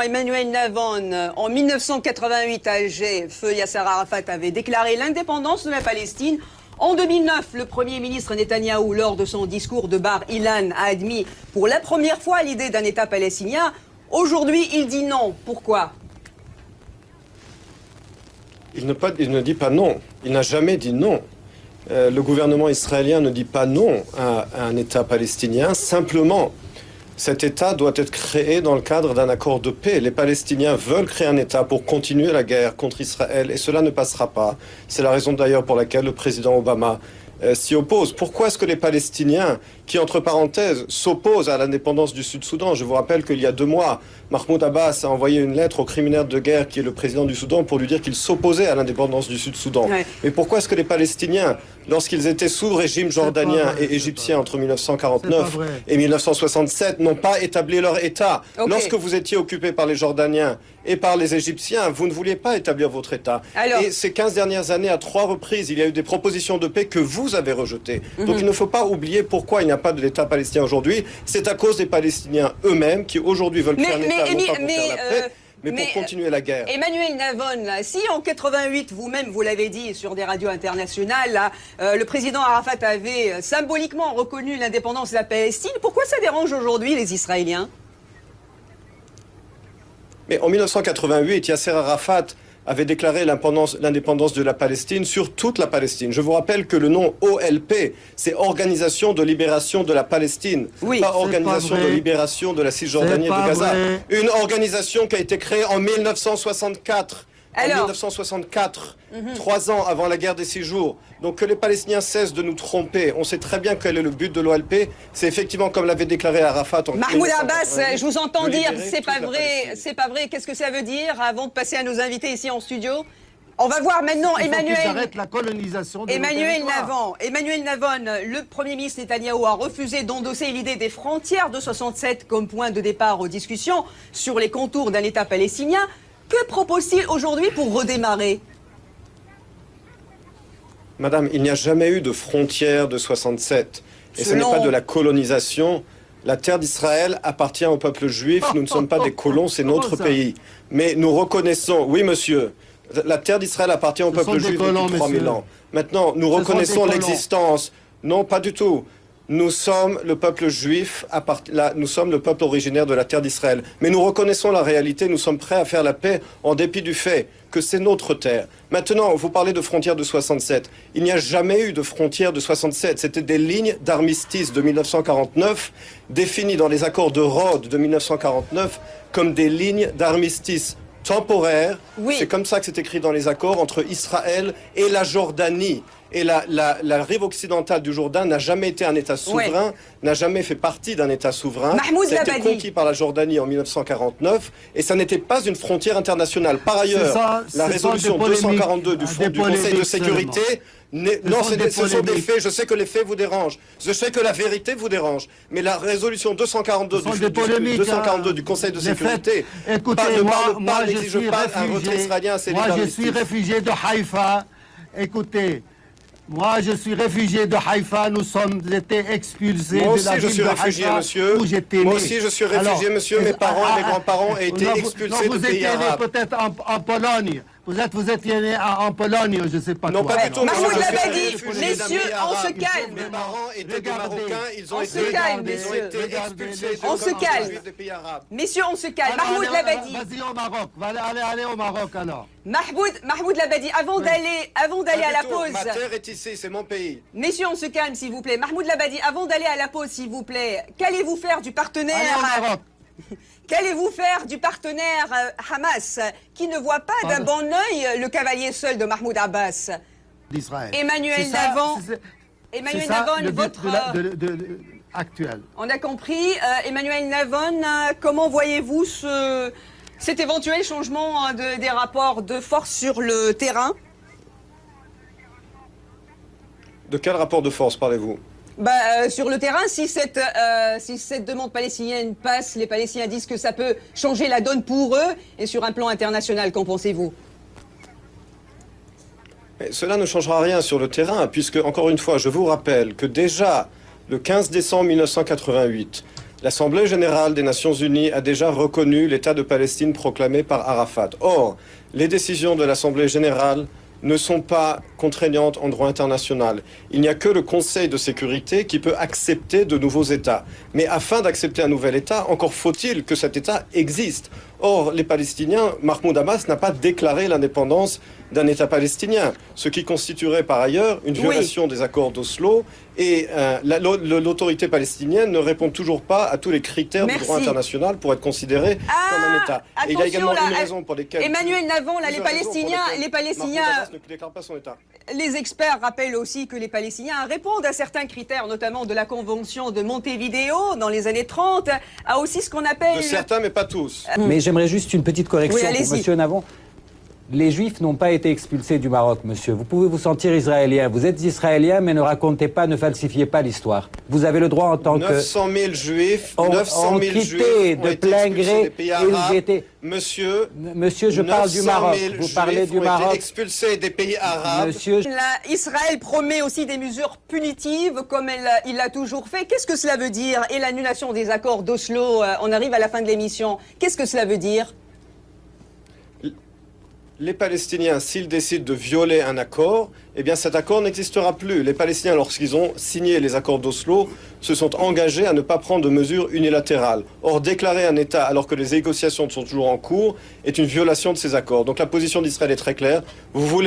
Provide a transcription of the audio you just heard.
Emmanuel Navon, en 1988 à Alger, feu Yasser Arafat avait déclaré l'indépendance de la Palestine. En 2009, le Premier ministre Netanyahou, lors de son discours de Bar Ilan, a admis pour la première fois l'idée d'un État palestinien. Aujourd'hui, il dit non. Pourquoi ? Il ne dit pas non. Il n'a jamais dit non. Le gouvernement israélien ne dit pas non à un État palestinien. Simplement, cet État doit être créé dans le cadre d'un accord de paix. Les Palestiniens veulent créer un État pour continuer la guerre contre Israël et cela ne passera pas. C'est la raison d'ailleurs pour laquelle le président Obama s'y oppose. Pourquoi est-ce que les Palestiniens, qui entre parenthèses s'opposent à l'indépendance du Sud-Soudan, je vous rappelle qu'il y a 2 mois, Mahmoud Abbas a envoyé une lettre au criminel de guerre qui est le président du Soudan pour lui dire qu'il s'opposait à l'indépendance du Sud-Soudan. Ouais. Mais pourquoi est-ce que les Palestiniens, lorsqu'ils étaient sous régime jordanien et égyptien entre 1949 et 1967, n'ont pas établi leur État? Lorsque vous étiez occupé par les Jordaniens et par les Égyptiens, vous ne vouliez pas établir votre État. Alors, et ces 15 dernières années, à 3 reprises, il y a eu des propositions de paix que vous avez rejetées. Donc il ne faut pas oublier pourquoi il n'y a pas d'État palestinien aujourd'hui. C'est à cause des Palestiniens eux-mêmes qui aujourd'hui veulent créer un État, non pas pour faire la paix, mais pour continuer la guerre. Emmanuel Navon, là, si en 88, vous-même, vous l'avez dit sur des radios internationales, là, le président Arafat avait symboliquement reconnu l'indépendance de la Palestine, pourquoi ça dérange aujourd'hui les Israéliens? Mais en 1988, Yasser Arafat avait déclaré l'indépendance de la Palestine sur toute la Palestine. Je vous rappelle que le nom OLP, c'est Organisation de Libération de la Palestine, pas Organisation de Libération de la Cisjordanie et de Gaza. Une organisation qui a été créée en 1964. En 1964, 3 ans avant la guerre des 6 jours. Donc que les Palestiniens cessent de nous tromper. On sait très bien quel est le but de l'OLP. C'est effectivement, comme l'avait déclaré Arafat en Mahmoud Abbas, je vous entends dire, c'est pas vrai, c'est pas vrai. Qu'est-ce que ça veut dire avant de passer à nos invités ici en studio? On va voir maintenant Emmanuel Navon. Emmanuel Navon, le Premier ministre Netanyahou a refusé d'endosser l'idée des frontières de 67 comme point de départ aux discussions sur les contours d'un État palestinien. Que propose-t-il aujourd'hui pour redémarrer? Madame, il n'y a jamais eu de frontière de 67. Et ce n'est pas de la colonisation. La terre d'Israël appartient au peuple juif. Nous ne sommes pas des colons, c'est notre pays. Mais nous reconnaissons, oui monsieur, la terre d'Israël appartient au peuple juif depuis 3000 ans. Maintenant, nous reconnaissons l'existence. Non, pas du tout. Nous sommes le peuple juif, nous sommes le peuple originaire de la terre d'Israël. Mais nous reconnaissons la réalité, nous sommes prêts à faire la paix en dépit du fait que c'est notre terre. Maintenant, vous parlez de frontières de 67. Il n'y a jamais eu de frontières de 67. C'était des lignes d'armistice de 1949, définies dans les accords de Rhodes de 1949 comme des lignes d'armistice temporaires. Oui. C'est comme ça que c'est écrit dans les accords entre Israël et la Jordanie. Et la rive occidentale du Jourdain n'a jamais été un État souverain, n'a jamais fait partie d'un État souverain. Ça a été conquis par la Jordanie en 1949 et ça n'était pas une frontière internationale. Par ailleurs, la résolution 242 du Conseil de sécurité... Non, ce sont des faits. Je sais que les faits vous dérangent. Je sais que la vérité vous dérange. Mais la résolution 242 du Conseil de sécurité n'exige pas un retrait israélien à ces lignes d'armistice. Moi, je suis réfugié de Haïfa. Écoutez, moi, je suis réfugié de Haïfa. Nous sommes été expulsés de la ville de Haïfa où j'étais né. Moi aussi, je suis réfugié, monsieur. Mes parents et mes grands-parents ont été expulsés de pays arabes. Vous étiez né peut-être en Pologne. Vous êtes né en Pologne, je ne sais pas quoi. Non, pas du tout. Mahmoud Labadi, messieurs, on se calme. Mes parents étaient des Marocains, ils ont été expulsés. On se calme. Messieurs, on se calme. Mahmoud Labadi. Vas-y au Maroc. Allez au Maroc alors. Mahmoud Labadi, avant d'aller à la pause. Ma terre est ici, c'est mon pays. Messieurs, on se calme, s'il vous plaît. Mahmoud Labadi, avant d'aller à la pause, s'il vous plaît, qu'allez-vous faire du partenaire? Allez au Maroc. Qu'allez-vous faire du partenaire Hamas, qui ne voit pas d'un bon œil le cavalier seul de Mahmoud Abbas? D'Israël. Emmanuel Navon, votre... actuel. On a compris. Emmanuel Navon, comment voyez-vous cet éventuel changement des rapports de force sur le terrain? De quel rapport de force parlez-vous? Sur le terrain, si cette demande palestinienne passe, les Palestiniens disent que ça peut changer la donne pour eux. Et sur un plan international, qu'en pensez-vous? Mais cela ne changera rien sur le terrain, puisque, encore une fois, je vous rappelle que déjà, le 15 décembre 1988, L'Assemblée générale des Nations unies a déjà reconnu l'État de Palestine proclamé par Arafat. Or, les décisions de l'Assemblée générale ne sont pas contraignantes en droit international. Il n'y a que le Conseil de sécurité qui peut accepter de nouveaux États. Mais afin d'accepter un nouvel État, encore faut-il que cet État existe. Or, les Palestiniens, Mahmoud Abbas n'a pas déclaré l'indépendance d'un État palestinien, ce qui constituerait par ailleurs une violation des accords d'Oslo, et l'autorité palestinienne ne répond toujours pas à tous les critères du droit international pour être considérée comme un État. Et il y a également une raison pour laquelle... Emmanuel Navon, là, les Palestiniens ne déclarent pas son État. Les experts rappellent aussi que les Palestiniens répondent à certains critères, notamment de la Convention de Montevideo dans les années 30, à aussi ce qu'on appelle... De certains, mais pas tous. Mais j'aimerais juste une petite correction pour Monsieur Navon. Les Juifs n'ont pas été expulsés du Maroc, monsieur. Vous pouvez vous sentir israélien. Vous êtes israélien, mais ne racontez pas, ne falsifiez pas l'histoire. Vous avez le droit en tant que... 900 000 Juifs, ont quitté de plein gré LGBT. Monsieur, je parle du Maroc. Vous parlez du Maroc. Expulsés des pays arabes. Monsieur... Israël promet aussi des mesures punitives, comme il l'a toujours fait. Qu'est-ce que cela veut dire? Et l'annulation des accords d'Oslo, on arrive à la fin de l'émission. Qu'est-ce que cela veut dire? Les Palestiniens, s'ils décident de violer un accord, eh bien cet accord n'existera plus. Les Palestiniens, lorsqu'ils ont signé les accords d'Oslo, se sont engagés à ne pas prendre de mesures unilatérales. Or, déclarer un État alors que les négociations sont toujours en cours est une violation de ces accords. Donc la position d'Israël est très claire. Vous voulez